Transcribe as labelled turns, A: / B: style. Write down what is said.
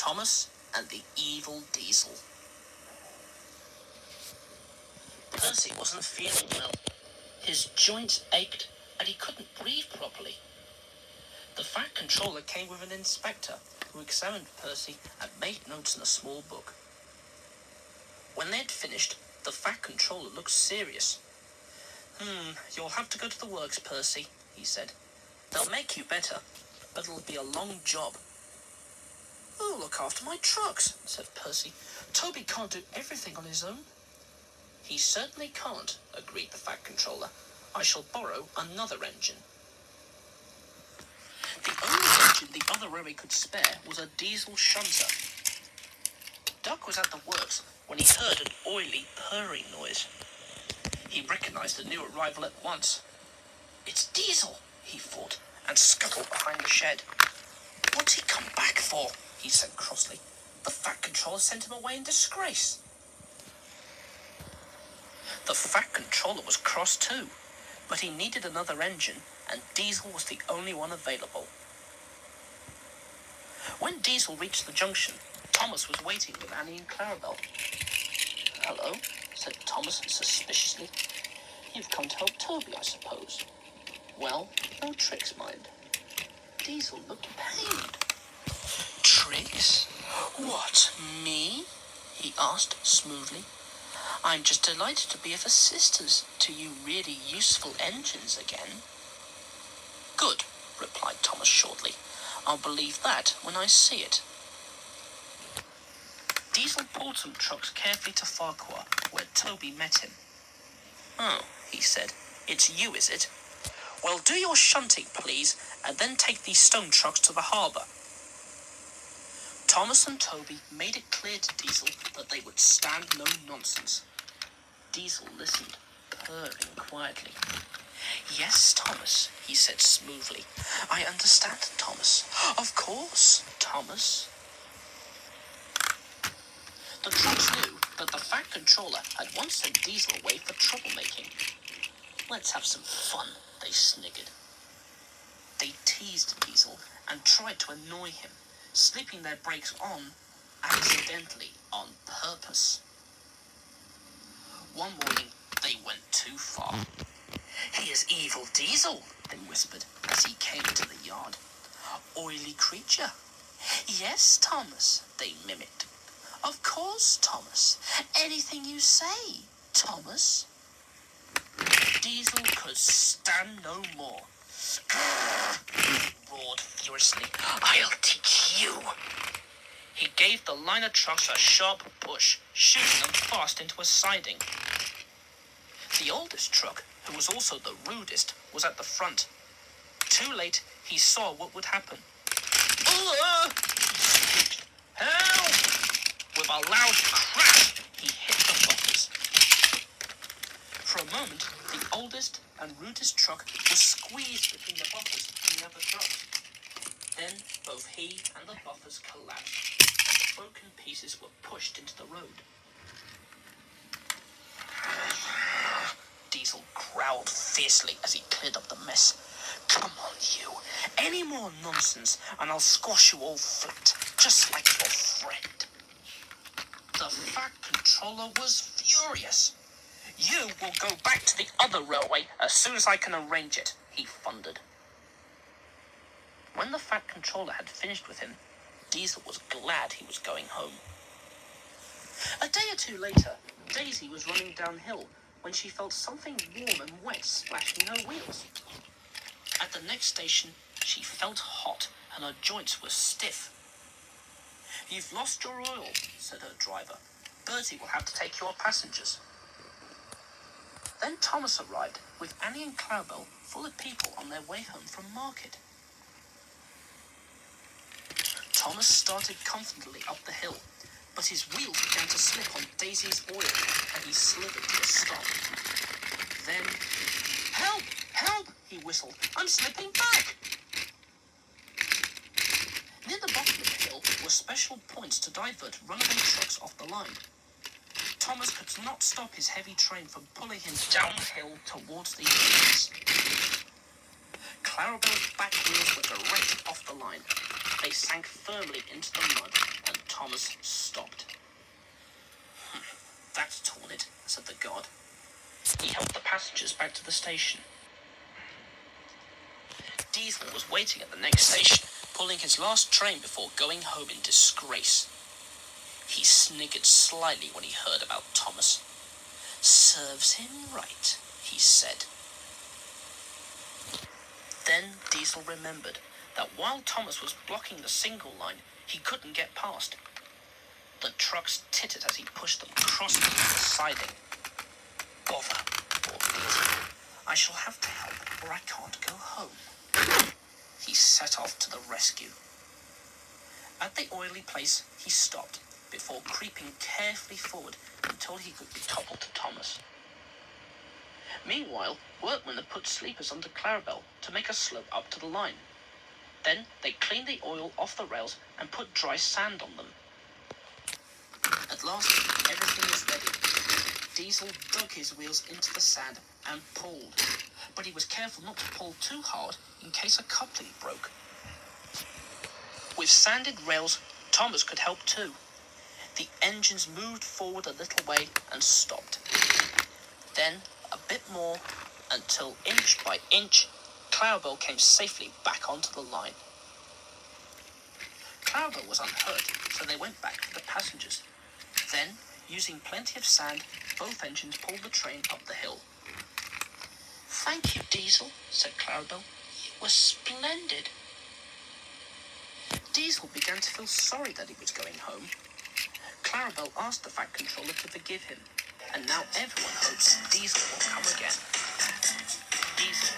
A: Thomas and the Evil Diesel. Percy wasn't feeling well. His joints ached and he couldn't breathe properly. The Fat Controller came with an inspector who examined Percy and made notes in a small book. When they had finished, the Fat Controller looked serious. You'll have to go to the works, Percy, he said. They'll make you better, but it'll be a long job. I'll look after my trucks, said Percy. Toby can't do everything on his own. He certainly can't, agreed the Fat Controller. I shall borrow another engine. The only engine the other Remake could spare was a diesel shunter. Duck was at the works when he heard an oily, purring noise. He recognized the new arrival at once. It's Diesel, he thought, and scuttled behind the shed. What's he come back for? He said crossly. The Fat Controller sent him away in disgrace. The Fat Controller was cross too, but he needed another engine, and Diesel was the only one available. When Diesel reached the junction, Thomas was waiting with Annie and Clarabelle. Hello, said Thomas suspiciously. You've come to help Toby, I suppose. Well, no tricks, mind. Diesel looked pained. Tricks? What, me? He asked smoothly. I'm just delighted to be of assistance to you really useful engines again. Good, replied Thomas shortly. I'll believe that when I see it. Diesel pulled some trucks carefully to Farquhar, where Toby met him. Oh, he said, it's you, is it? Well, do your shunting, please, and then take these stone trucks to the harbour. Thomas and Toby made it clear to Diesel that they would stand no nonsense. Diesel listened, purring quietly. Yes, Thomas, he said smoothly. I understand, Thomas. Of course, Thomas. The trucks knew that the Fat Controller had once sent Diesel away for troublemaking. Let's have some fun, they sniggered. They teased Diesel and tried to annoy him, slipping their brakes on, accidentally, on purpose. One morning, they went too far. Here's Evil Diesel, they whispered as he came into the yard. Oily creature. Yes, Thomas, they mimicked. Of course, Thomas. Anything you say, Thomas. Diesel could stand no more. Roared furiously. I'll teach you. He gave the line of trucks a sharp push, shooting them fast into a siding. The oldest truck, who was also the rudest, was at the front. Too late, he saw what would happen. Help! With a loud crash, he hit the bumpers. For a moment, the oldest and rudest truck was squeezed between the bumpers and the other trucks. Then both he and the bumpers collapsed, and the broken pieces were pushed into the road. Diesel growled fiercely as he cleared up the mess. Come on, you. Any more nonsense, and I'll squash you all flat, just like your friend. The Fat Controller was furious. You will go back to the other railway as soon as I can arrange it, he thundered. When the Fat Controller had finished with him, Diesel was glad he was going home. A day or two later, Daisy was running downhill when she felt something warm and wet splashing her wheels. At the next station, she felt hot and her joints were stiff. You've lost your oil, said her driver. Bertie will have to take your passengers. Then Thomas arrived with Annie and Clarabelle full of people on their way home from market. Thomas started confidently up the hill, but his wheels began to slip on Daisy's oil and he slithered to a stop. Then, help! Help! He whistled. I'm slipping back! Near the bottom of the hill were special points to divert runaway trucks off the line. Thomas could not stop his heavy train from pulling him downhill towards the entrance. Clarabelle's back wheels were direct off the line. They sank firmly into the mud, and Thomas stopped. That's torn it, said the guard. He helped the passengers back to the station. Diesel was waiting at the next station, pulling his last train before going home in disgrace. He sniggered slightly when he heard about Thomas. Serves him right, he said. Then Diesel remembered that while Thomas was blocking the single line, he couldn't get past. The trucks tittered as he pushed them crossing the siding. Bother, thought Diesel. I shall have to help or I can't go home. He set off to the rescue. At the oily place, he stopped before creeping carefully forward until he could be toppled to Thomas. Meanwhile, workmen had put sleepers under Clarabelle to make a slope up to the line. Then they cleaned the oil off the rails and put dry sand on them. At last, everything was ready. Diesel dug his wheels into the sand and pulled, but he was careful not to pull too hard in case a coupling broke. With sanded rails, Thomas could help too. The engines moved forward a little way and stopped. Then a bit more, until inch by inch, Clarabelle came safely back onto the line. Clarabelle was unhurt, so they went back to the passengers. Then, using plenty of sand, both engines pulled the train up the hill. Thank you, Diesel, said Clarabelle. You were splendid. Diesel began to feel sorry that he was going home. Clarabelle asked the Fat Controller to forgive him, and now everyone hopes Diesel will come again. Diesel